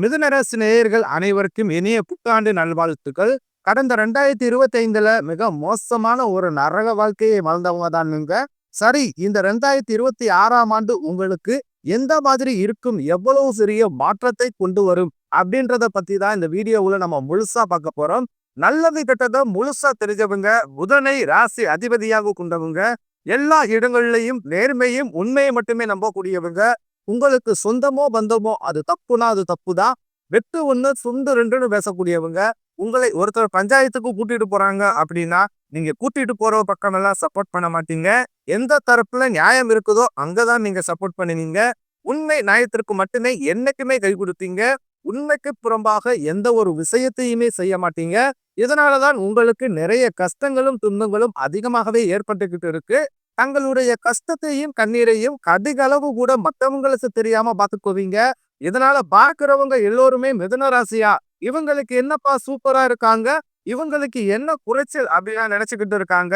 மிதுனராசி நேயர்கள் அனைவருக்கும் இனிய புத்தாண்டு நல்வாழ்த்துக்கள். கடந்த 2025ல மிக மோசமான ஒரு நரக வாழ்க்கையை வாழ்ந்தவங்க தான் நீங்க. சரி, இந்த 2026ஆம் ஆண்டு உங்களுக்கு எந்த மாதிரி இருக்கும், எவ்வளவு பெரிய மாற்றத்தை கொண்டு வரும் அப்படின்றத பத்தி தான் இந்த வீடியோவுல நம்ம முழுசா பார்க்க போறோம். நல்லது கெட்டதை முழுசா தெரிஞ்சவங்க, புதனை ராசி அதிபதியாக கொண்டவங்க, எல்லா இடங்கள்லையும் நேர்மையும் உண்மையை மட்டுமே நம்பக்கூடியவங்க, உங்களுக்கு சொந்தமோ பந்தமோ அது தப்புனா அது தப்புதான், வெட்டு ஒண்ணு சுண்டு ரெண்டுன்னு பேசக்கூடியவங்க, உங்களை ஒருத்தர் பஞ்சாயத்துக்கு கூட்டிட்டு போறாங்க அப்படின்னா நீங்க கூட்டிட்டு போற பக்கம் எல்லாம் சப்போர்ட் பண்ண மாட்டீங்க. எந்த தரப்புல நியாயம் இருக்குதோ அங்கதான் நீங்க சப்போர்ட் பண்ணுவீங்க. உண்மை நியாயத்திற்கு மட்டுமே என்னைக்குமே கை கொடுத்தீங்க. உண்மைக்கு புறம்பாக எந்த ஒரு விஷயத்தையுமே செய்ய மாட்டீங்க. இதனாலதான் உங்களுக்கு நிறைய கஷ்டங்களும் துன்பங்களும் அதிகமாகவே ஏற்பட்டுக்கிட்டு இருக்கு. தங்களுடைய கஷ்டத்தையும் கண்ணீரையும் கடுகளவு கூட மற்றவங்களுக்கு தெரியாம பாத்துக்குவீங்க. இதனால பார்க்கிறவங்க எல்லோருமே மிதுன ராசியா, இவங்களுக்கு என்னப்பா சூப்பரா இருக்காங்க, இவங்களுக்கு என்ன குறைச்சல் அப்படின்னா நினைச்சுக்கிட்டு இருக்காங்க.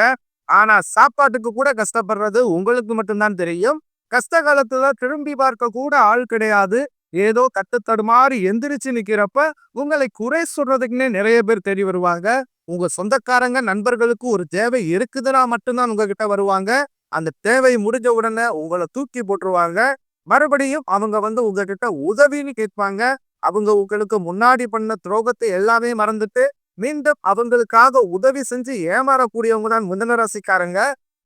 ஆனா சாப்பாட்டுக்கு கூட கஷ்டப்படுறது உங்களுக்கு மட்டும்தான் தெரியும். கஷ்ட காலத்துல திரும்பி பார்க்க கூட ஆள் கிடையாது. ஏதோ கட்டு தடுமாறி எந்திரிச்சு நிக்கிறப்ப உங்களை குறை சொல்றதுக்குன்னே நிறைய பேர் தேடி வருவாங்க. உங்க சொந்தக்காரங்க நண்பர்களுக்கு ஒரு தேவை இருக்குதுன்னா மட்டும்தான் உங்ககிட்ட வருவாங்க. அந்த தேவை முடிஞ்ச உடனே உங்களை தூக்கி போட்டுருவாங்க. மறுபடியும் அவங்க உங்ககிட்ட உதவின்னு கேட்பாங்க. அவங்க உங்களுக்கு முன்னாடி பண்ண துரோகத்தை எல்லாமே மறந்துட்டு மீண்டும் அவங்களுக்காக உதவி செஞ்சு ஏமாறக்கூடியவங்க தான் மிதுன ராசிக்காரங்க.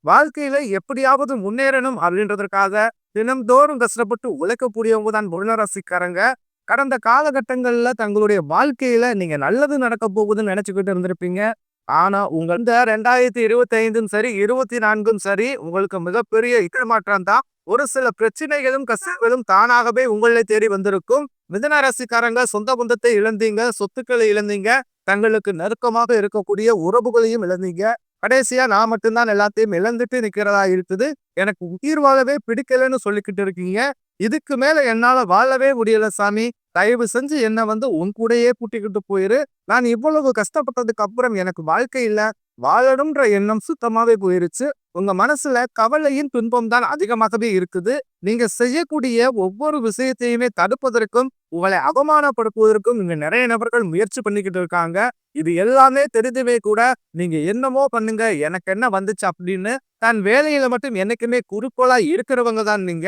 வாழ்க்கையில எப்படியாவது முன்னேறணும் அப்படின்றதுக்காக தினம்தோறும் கஷ்டப்பட்டு உழைக்கக்கூடியவங்க தான் மிதுன ராசிக்காரங்க. கடந்த காலகட்டங்கள்ல தங்களுடைய வாழ்க்கையில நீங்க நல்லது நடக்க போகுதுன்னு நினைச்சுக்கிட்டு இருந்திருப்பீங்க. ஆனா உங்க இந்த 2025ம் சரி 24ம் சரி உங்களுக்கு மிகப்பெரிய இடமாற்றம் தான். ஒரு சில பிரச்சனைகளும் கஷ்டங்களும் தானாகவே உங்களை தேடி வந்திருக்கும். மிதுன ராசிக்காரங்க சொந்த பந்தத்தை இழந்தீங்க, சொத்துக்களை இழந்தீங்க, தங்களுக்கு நெருக்கமாக இருக்கக்கூடிய உறவுகளையும் இழந்தீங்க. கடைசியா நான் மட்டும்தான் எல்லாத்தையும் இழந்துட்டு நிக்கிறதா இருக்குது, எனக்கு உயிர் வாழவே பிடிக்கலன்னு சொல்லிக்கிட்டு இருக்கீங்க. இதுக்கு மேல என்னால வாழவே முடியல சாமி, தயவு செஞ்சு என்ன உன் கூடயே கூட்டிக்கிட்டு போயிரு. நான் இவ்வளவு கஷ்டப்பட்டதுக்கு அப்புறம் எனக்கு வாழ்க்கை இல்ல, வாழணும்ன்ற எண்ணம் சுத்தமாவே போயிருச்சு. உங்க மனசுல கவலையின் துன்பம் தான் அதிகமாகவே இருக்குது. நீங்க செய்யக்கூடிய ஒவ்வொரு விஷயத்தையுமே தடுப்பதற்கும் உங்களை அவமானப்படுத்துவதற்கும் இங்க நிறைய நபர்கள் முயற்சி பண்ணிக்கிட்டு இருக்காங்க. இது எல்லாமே தெரிஞ்சுமே கூட நீங்க என்னமோ பண்ணுங்க, எனக்கு என்ன வந்துச்சு அப்படின்னு தன் வேலையில மட்டும் என்னைக்குமே குறிக்கோளா இருக்கிறவங்க தான் நீங்க.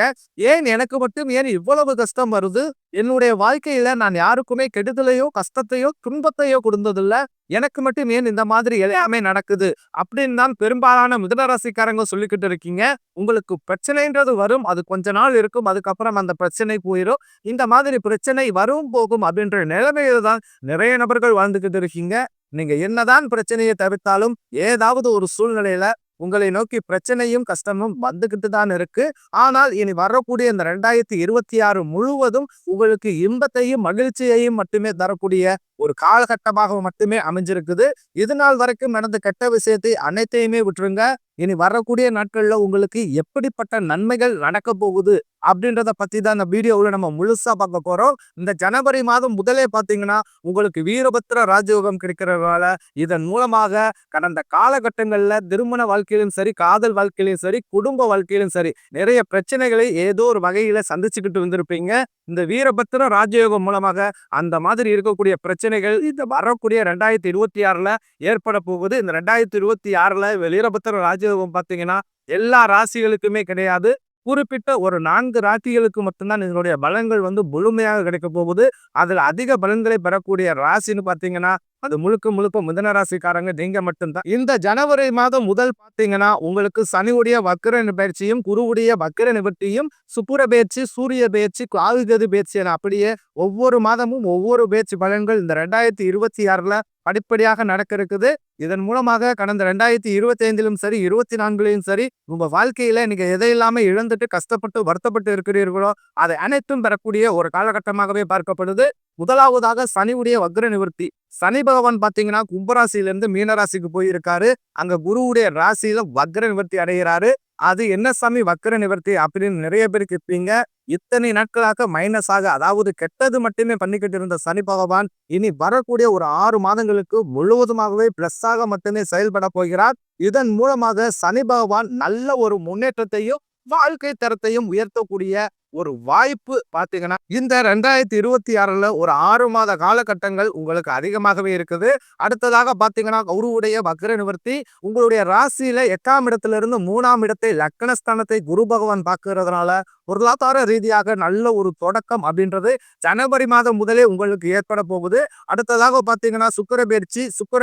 ஏன் எனக்கு மட்டும் ஏன் இவ்வளவு கஷ்டம் வருது, என்னுடைய வாழ்க்கையில நான் யாருக்குமே கெடுதலையோ கஷ்டத்தையோ துன்பத்தையோ கொடுத்ததில்ல, எனக்கு மட்டும் ஏன் இந்த மாதிரி எல்லாமே நடக்குது அப்படின்னு தான் பெரும்பாலான மிதுன ராசிக்காரங்க சொல்லிக்கிட்டு இருக்கீங்க. உங்களுக்கு பிரச்சனைன்றது வரும், அது கொஞ்ச நாள் இருக்கும், அதுக்கப்புறம் அந்த பிரச்சனை போயிடும். இந்த மாதிரி பிரச்சனை வரும் போகும் அப்படின்ற நிலைமையில தான் நிறைய நபர்கள் வாழ்ந்துகிட்டு இருக்கீங்க. நீங்க என்னதான் பிரச்சனையை தவிர்த்தாலும் ஏதாவது ஒரு சூழ்நிலையில உங்களை நோக்கி பிரச்சனையும் கஷ்டமும் வந்துகிட்டு தான் இருக்கு. ஆனால் இனி வரக்கூடிய இந்த 2026 முழுவதும் உங்களுக்கு இன்பத்தையும் மகிழ்ச்சியையும் மட்டுமே தரக்கூடிய ஒரு காலகட்டமாக மட்டுமே அமைஞ்சிருக்குது. இது நாள் வரைக்கும் நடந்த கெட்ட விஷயத்தை அனைத்தையுமே விட்டுருங்க. இனி வரக்கூடிய நாட்கள்ல உங்களுக்கு எப்படிப்பட்ட நன்மைகள் நடக்க போகுது அப்படின்றத பத்தி தான் இந்த வீடியோவுல நம்ம முழுசா பார்க்க போறோம். இந்த ஜனவரி மாதம் முதலே பாத்தீங்கன்னா உங்களுக்கு வீரபத்திர ராஜயோகம் கிடைக்கிறதுனால இதன் மூலமாக கடந்த காலகட்டங்கள்ல திருமண வாழ்க்கையிலும் சரி, காதல் வாழ்க்கையிலும் சரி, குடும்ப வாழ்க்கையிலும் சரி நிறைய பிரச்சனைகளை ஏதோ ஒரு வகையில சந்திச்சுக்கிட்டு வந்திருப்பீங்க. இந்த வீரபத்திர ராஜயோகம் மூலமாக அந்த மாதிரி இருக்கக்கூடிய பிரச்சனைகள் இந்த வரக்கூடிய 2026ல ஏற்பட போகுது. இந்த 2026ல வீரபத்திர ராஜயோகம் பாத்தீங்கன்னா எல்லா ராசிகளுக்குமே கிடையாது. குறிப்பிட்ட ஒரு 4 ராசிகளுக்கு மட்டும்தான் இதனுடைய பலன்கள் முழுமையாக கிடைக்க போகுது. அதுல அதிக பலன்களை பெறக்கூடிய ராசின்னு பாத்தீங்கன்னா அது முழுக்க முழுக்க மிதுன ராசிக்காரங்க நீங்க மட்டும்தான். இந்த ஜனவரி மாதம் முதல் பாத்தீங்கன்னா உங்களுக்கு சனியுடைய வக்கிர பயிற்சியும் குருவுடைய வக்கிர நிவர்த்தியும் சுப்புர பயிற்சி, சூரிய பயிற்சி, காவிகதி பயிற்சி என அப்படியே ஒவ்வொரு மாதமும் ஒவ்வொரு பயிற்சி பலன்கள் இந்த 2026ல படிப்படியாக நடக்க இருக்குது. இதன் மூலமாக கடந்த 2025லும் சரி 24லையும் சரி உங்க வாழ்க்கையில நீங்க எதையில்லாம இழந்துட்டு கஷ்டப்பட்டு வருத்தப்பட்டு இருக்கிறீர்களோ அதை அனைத்தும் பெறக்கூடிய ஒரு காலகட்டமாகவே பார்க்கப்படுது. முதலாவதாக சனியுடைய வக்ர நிவர்த்தி. சனி பகவான் பாத்தீங்கன்னா கும்பராசியிலிருந்து மீனராசிக்கு போயிருக்காரு. அங்க குருவுடைய ராசியில வக்ர நிவர்த்தி அடைகிறாரு. அது என்ன சாமி வக்ர நிவர்த்தி அப்படின்னு நிறைய பேர் கேட்பீங்க. இத்தனை நாட்களாக மைனஸாக, அதாவது கெட்டது மட்டுமே பண்ணிக்கிட்டு இருந்த சனி பகவான் இனி வரக்கூடிய ஒரு 6 மாதங்களுக்கு முழுவதுமாகவே பிளஸ்ஸாக மட்டுமே செயல்பட போகிறார். இதன் மூலமாக சனி பகவான் நல்ல ஒரு முன்னேற்றத்தையும் வாழ்க்கை தரத்தையும் உயர்த்தக்கூடிய ஒரு வாய்ப்பு பார்த்தீங்கன்னா, இந்த 2026ல ஒரு 6 மாத காலகட்டங்கள் உங்களுக்கு அதிகமாகவே இருக்குது. அடுத்ததாக பார்த்தீங்கன்னா, குருவுடைய வக்ர நிவர்த்தி உங்களுடைய ராசியில 8ஆம் இடத்திலிருந்து 3ஆம் இடத்தை லக்னஸ்தானத்தை குரு பகவான் பார்க்கிறதுனால, பொருளாதார ரீதியாக நல்ல ஒரு தொடக்கம் அப்படின்றது ஜனவரி மாதம் முதலே உங்களுக்கு ஏற்பட போகுது. அடுத்ததாக பார்த்தீங்கன்னா, சுக்கிர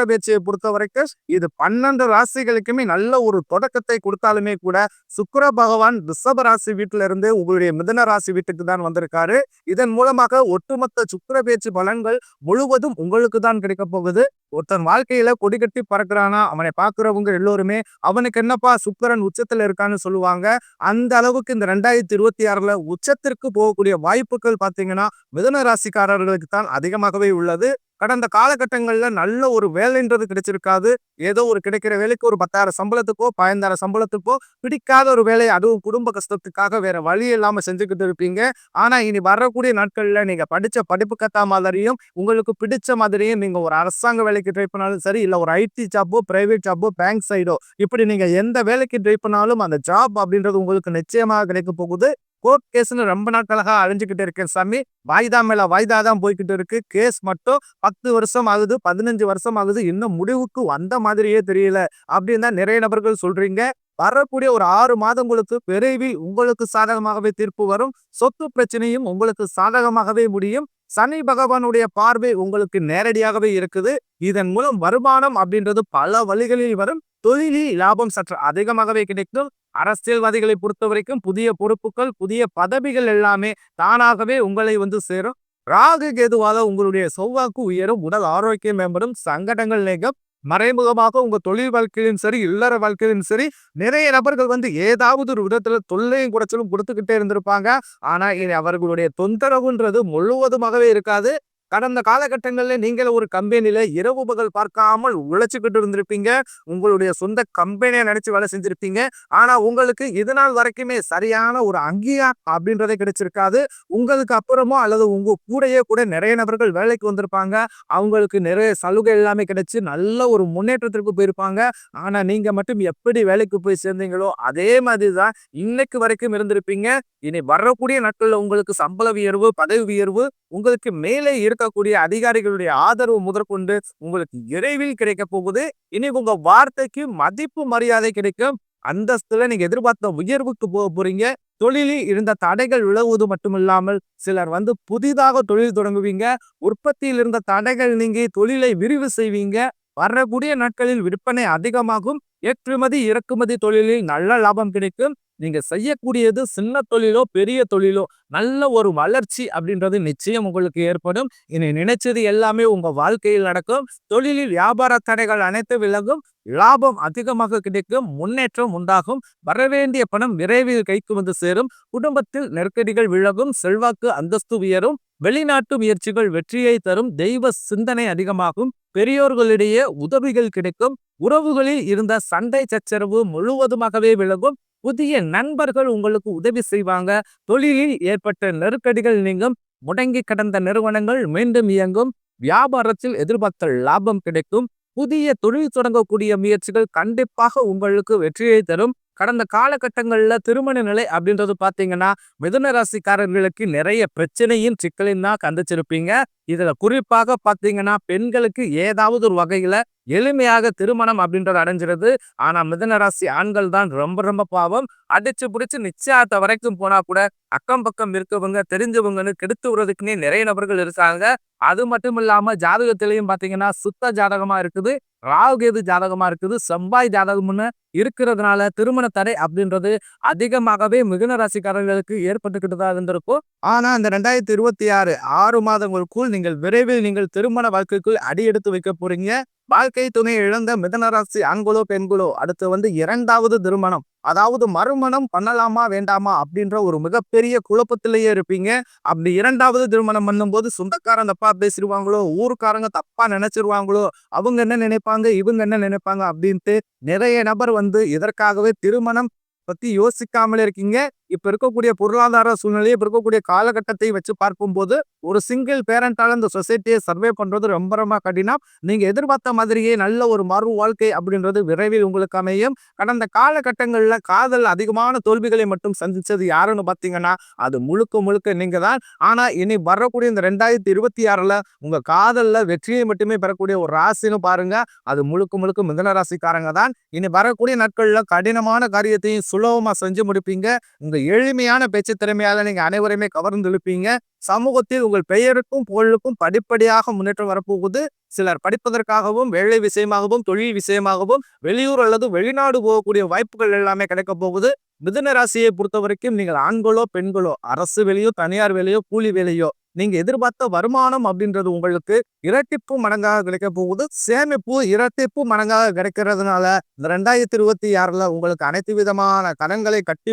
பயிற்சியை பொறுத்தவரைக்கும் இது 12 ராசிகளுக்குமே நல்ல ஒரு தொடக்கத்தை கொடுத்தாலுமே கூட, சுக்கிர பகவான் ரிஷப ராசி வீட்டில இருந்து உங்களுடைய மிதுன ராசி வீட்டுக்கு தான் வந்திருக்காரு. இதன் மூலமாக ஒட்டுமொத்த சுக்கிர பயிற்சி பலன்கள் முழுவதும் உங்களுக்கு தான் கிடைக்க போகுது. ஒருத்தன் வாழ்க்கையில கொடிகட்டி பறக்கிறானா, அவனை பார்க்கிறவங்க எல்லோருமே அவனுக்கு என்னப்பா சுக்கிரன் உச்சத்துல இருக்கான்னு சொல்லுவாங்க. அந்த அளவுக்கு இந்த 2026ல உச்சத்திற்கு போகக்கூடிய வாய்ப்புகள் பார்த்தீங்கன்னா, மிதுன ராசிக்காரர்களுக்கு தான் அதிகமாகவே உள்ளது. கடந்த காலகட்டங்கள்ல நல்ல ஒரு வேலைன்றது கிடைச்சிருக்காது. ஏதோ ஒரு கிடைக்கிற வேலைக்கு ஒரு 10,000 சம்பளத்துக்கோ, 15,000 சம்பளத்துக்கோ பிடிக்காத ஒரு வேலை, அதுவும் குடும்ப கஷ்டத்துக்காக வேற வழி இல்லாம செஞ்சுக்கிட்டு இருப்பீங்க. ஆனா இனி வரக்கூடிய நாட்கள்ல நீங்க படிச்ச படிப்புக்கு ஏத்த மாதிரியும், உங்களுக்கு பிடிச்ச மாதிரியும் நீங்க ஒரு அரசாங்க வேலைக்கு ட்ரை பண்ணாலும் சரி, இல்ல ஒரு ஐடி ஜாப்போ, பிரைவேட் ஜாப்போ, பேங்க் சைடோ இப்படி நீங்க எந்த வேலைக்கு ட்ரை பண்ணாலும் அந்த ஜாப் அப்படின்றது உங்களுக்கு நிச்சயமாக கிடைக்க போகுது. கோர்ட் கேஸ்ன்னு ரொம்ப நாட்களாக அழிஞ்சுக்கிட்டு இருக்கேன் சாமி. வாய்தா மேல வாய்தா தான் போய்க்கிட்டு இருக்கு. கேஸ் மட்டும் 10 வருஷம் ஆகுது, 15 வருஷம் ஆகுது. இன்னும் முடிவுக்கு வந்த மாதிரியே தெரியல. அப்படின்னு தான் நிறைய நபர்கள் சொல்றீங்க. வரக்கூடிய ஒரு 6 மாதங்களுக்கு விரைவில் உங்களுக்கு சாதகமாகவே தீர்ப்பு வரும். சொத்து பிரச்சனையும் உங்களுக்கு சாதகமாகவே முடியும். சனி பகவானுடைய பார்வை உங்களுக்கு நேரடியாகவே இருக்குது. இதன் மூலம் வருமானம் அப்படின்றது பல வழிகளில் வரும். தொழிலில் லாபம் சற்று அதிகமாகவே கிடைக்கும். அரசியல்வாதிகளை பொறுத்தவரைக்கும் புதிய பொறுப்புகள், புதிய பதவிகள் எல்லாமே தானாகவே உங்களை சேரும். ராகு கேதுவால உங்களுடைய செல்வாக்கு உயரும், உடல் ஆரோக்கியம் மேம்படும், சங்கடங்கள் நீங்கும். மறைமுகமாக உங்க தொழில் வாழ்க்கையிலும் சரி, இல்லற வாழ்க்கையிலும் சரி, நிறைய நபர்கள் ஏதாவது ஒரு விதத்துல தொல்லையும் குறைச்சலும் கொடுத்துக்கிட்டே இருந்திருப்பாங்க. ஆனா இனி அவர்களுடைய தொந்தரவுன்றது முழுவதுமாகவே இருக்காது. கடந்த காலகட்டங்கள்ல நீங்கள் ஒரு கம்பெனில இரவு பகல் பார்க்காமல் உழைச்சுக்கிட்டு இருந்திருப்பீங்க. உங்களுடைய சொந்த கம்பெனியை நினைச்சு வேலை செஞ்சிருப்பீங்க. ஆனா உங்களுக்கு இது நாள் வரைக்குமே சரியான ஒரு அங்கீகாரம் அப்படின்றதே கிடைச்சிருக்காது. உங்களுக்கு அப்புறமோ அல்லது உங்க கூடயே கூட நிறைய நபர்கள் வேலைக்கு வந்திருப்பாங்க. அவங்களுக்கு நிறைய சலுகை எல்லாமே கிடைச்சு நல்ல ஒரு முன்னேற்றத்திற்கு போயிருப்பாங்க. ஆனா நீங்க மட்டும் எப்படி வேலைக்கு போய் சேர்ந்தீங்களோ அதே மாதிரிதான் இன்னைக்கு வரைக்கும் இருந்திருப்பீங்க. இனி வரக்கூடிய நாட்கள்ல உங்களுக்கு சம்பள உயர்வு, பதவி உயர்வு, உங்களுக்கு மேலே இருக்கக்கூடிய அதிகாரிகளுடைய ஆதரவு முதற்கொண்டு உங்களுக்கு விரைவில் கிடைக்க போகுது. இனி உங்க வார்த்தைக்கு மதிப்பு மரியாதை கிடைக்கும். அந்தஸ்துல நீங்க எதிர்பார்த்த உயர்வுக்கு போக போறீங்க. தொழிலில் இருந்த தடைகள் விலகுவது மட்டுமில்லாமல் சிலர் புதிதாக தொழில் தொடங்குவீங்க. உற்பத்தியில் இருந்த தடைகள் நீங்கி தொழிலை விரிவு செய்வீங்க. வரக்கூடிய நாட்களில் விற்பனை அதிகமாகும். ஏற்றுமதி இறக்குமதி தொழிலில் நல்ல லாபம் கிடைக்கும். நீங்க செய்யக்கூடியது சின்ன தொழிலோ பெரிய தொழிலோ நல்ல ஒரு வளர்ச்சி அப்படின்றது நிச்சயம் உங்களுக்கு ஏற்படும். இனி நினைச்சது எல்லாமே உங்க வாழ்க்கையில் நடக்கும். தொழிலில் வியாபார தடைகள் அனைத்து விலகும். லாபம் அதிகமாக கிடைக்கும். முன்னேற்றம் உண்டாகும். வரவேண்டிய பணம் விரைவில் கைக்கு சேரும். குடும்பத்தில் நெருக்கடிகள் விலகும். செல்வாக்கு அந்தஸ்து உயரும். வெளிநாட்டு முயற்சிகள் வெற்றியை தரும். தெய்வ சிந்தனை அதிகமாகும். பெரியோர்களிடையே உதவிகள் கிடைக்கும். உறவுகளில் இருந்த சண்டை சச்சரவு முழுவதுமாகவே விலகும். புதிய நண்பர்கள் உங்களுக்கு உதவி செய்வாங்க. தொழிலில் ஏற்பட்ட நெருக்கடிகள் நீங்கும். முடங்கி கடந்த நிறுவனங்கள் மீண்டும் இயங்கும். வியாபாரத்தில் எதிர்பார்த்த லாபம் கிடைக்கும். புதிய தொழில் தொடங்கக்கூடிய முயற்சிகள் கண்டிப்பாக உங்களுக்கு வெற்றியை தரும். கடந்த காலகட்டங்கள்ல திருமண நிலை அப்படின்றது பாத்தீங்கன்னா, மிதுன ராசிக்காரர்களுக்கு நிறைய பிரச்சனையும் சிக்கலையும் தான் சந்திச்சிருப்பீங்க. இதுல குறிப்பாக பாத்தீங்கன்னா, பெண்களுக்கு ஏதாவது ஒரு வகையில எளிமையாக திருமணம் அப்படின்றது அடைஞ்சிருது. ஆனா மிதுன ராசி ஆண்கள் தான் ரொம்ப ரொம்ப பாவம். அடிச்சு பிடிச்சு நிச்சயத்த வரைக்கும் போனா கூட அக்கம் பக்கம் இருக்கவங்க, தெரிஞ்சவங்கன்னு கெடுத்து விடுறதுக்குன்னே நிறைய நபர்கள் இருக்காங்க. அது மட்டும் இல்லாம ஜாதகத்திலையும் பாத்தீங்கன்னா, சுத்த ஜாதகமா இருக்குது, ராகுகேது ஜாதகமா இருக்குது, செவ்வாய் ஜாதகம்னு இருக்கிறதுனால திருமண தடை அப்படின்றது அதிகமாகவே மிதுன ராசிக்காரர்களுக்கு ஏற்பட்டுக்கிட்டு தான் இருந்திருக்கும். ஆனா இந்த 2026 6 மாதங்களுக்குள் விரைவில் திருமண வாழ்க்கைக்குள் அடி எடுத்து வைக்க போறீங்க. வாழ்க்கை துணை இழந்த மிதுன ராசி ஆண்களோ பெண்களோ அடுத்து 2வது திருமணம், அதாவது மறுமணம் பண்ணலாமா வேண்டாமா அப்படின்ற ஒரு மிகப்பெரிய குழப்பத்திலேயே இருப்பீங்க. அப்படி 2வது திருமணம் பண்ணும்போது சொந்தக்காரங்க தப்பா பேசிடுவாங்களோ, ஊருக்காரங்க தப்பா நினைச்சிருவாங்களோ, அவங்க என்ன நினைப்பாங்க, இவங்க என்ன நினைப்பாங்க அப்படின்ட்டு நிறைய நபர் இதற்காகவே திருமணம் பத்தி யோசிக்காமலே இருக்கீங்க. இப்ப இருக்கக்கூடிய பொருளாதார சூழ்நிலை, இப்ப இருக்கக்கூடிய காலகட்டத்தை வச்சு பார்க்கும்போது, ஒரு சிங்கிள் பேரண்டால இந்த சொசைட்டிய சர்வே பண்றது ரொம்ப ரொம்ப கடினம். நீங்க எதிர்பார்த்த மாதிரியே நல்ல ஒரு மறு வாழ்க்கை அப்படின்றது விரைவில் உங்களுக்கு அமையும். கடந்த காலகட்டங்கள்ல காதல் அதிகமான தோல்விகளை மட்டும் சந்திச்சது யாருன்னு பார்த்தீங்கன்னா, அது முழுக்க முழுக்க நீங்க தான். ஆனா இனி வரக்கூடிய இந்த 2026ல உங்க காதல்ல வெற்றியை மட்டுமே பெறக்கூடிய ஒரு ராசின்னு பாருங்க. அது முழுக்க முழுக்க மிதுன ராசிக்காரங்க தான். இனி வரக்கூடிய நாட்கள்ல கடினமான காரியத்தையும் சுலபமா செஞ்சு முடிப்பீங்க. உங்க எளிமையான பேச்சு திறமையால நீங்க அனைவரையுமே கவர்ந்து இழுப்பீங்க. சமூகத்தில் உங்கள் பெயருக்கும் புகழுக்கும் படிப்படியாக முன்னேற்றம் வரப்போகுது. சிலர் படிப்பதற்காகவும், வேலை விஷயமாகவும், தொழில் விஷயமாகவும் வெளியூர் அல்லது வெளிநாடு போகக்கூடிய வாய்ப்புகள் எல்லாமே கிடைக்க போகுது. மிதுன ராசியை பொறுத்தவரைக்கும் நீங்கள் ஆண்களோ, பெண்களோ, அரசு வேலையோ, தனியார் வேலையோ, கூலி வேலையோ, நீங்க எதிர்பார்த்த வருமானம் அப்படின்றது உங்களுக்கு இரட்டிப்பு மடங்காக கிடைக்க போகுது. சேமிப்பு இரட்டிப்பு மடங்காக கிடைக்கிறதுனால இந்த 2026ல உங்களுக்கு அனைத்து விதமான கடன்களை கட்டி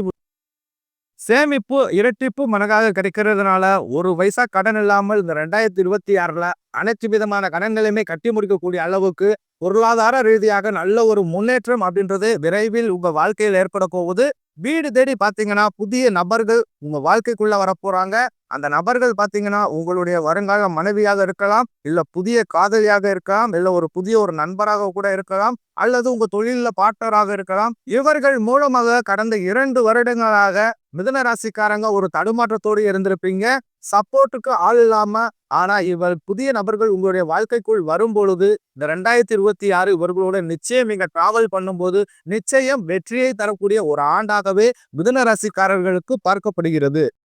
சேமிப்பு இரட்டிப்பு மடங்காக கிடைக்கிறதுனால ஒரு பைசா கடன் இல்லாமல் இந்த 2026ல அனைத்து விதமான கடன்களையுமே கட்டி முடிக்கக்கூடிய அளவுக்கு பொருளாதார ரீதியாக நல்ல ஒரு முன்னேற்றம் அப்படின்றது விரைவில் உங்க வாழ்க்கையில் ஏற்பட போகுது. வீடு தேடி பாத்தீங்கன்னா புதிய நபர்கள் உங்க வாழ்க்கைக்குள்ள வரப்போறாங்க. அந்த நபர்கள் பாத்தீங்கன்னா உங்களுடைய வருங்கால மனைவியாக இருக்கலாம், இல்ல புதிய காதலியாக இருக்கலாம், இல்ல ஒரு புதிய ஒரு நண்பராக கூட இருக்கலாம், அல்லது உங்க தொழில பார்ட்னராக இருக்கலாம். இவர்கள் மூலமாக கடந்த 2 வருடங்களாக மிதுன ராசிக்காரங்க ஒரு தடுமாற்றத்தோடு இருந்திருப்பீங்க. சப்போர்ட்டுக்கு ஆள் இல்லாம. ஆனா இவர் புதிய நபர்கள் உங்களுடைய வாழ்க்கைக்குள் வரும் பொழுது இந்த 2026 இவர்களோட நிச்சயம் நீங்க டிராவல் பண்ணும்போது நிச்சயம் வெற்றியை தரக்கூடிய ஒரு ஆண்டாகவே மிதுன ராசிக்காரர்களுக்கு பார்க்கப்படுகிறது.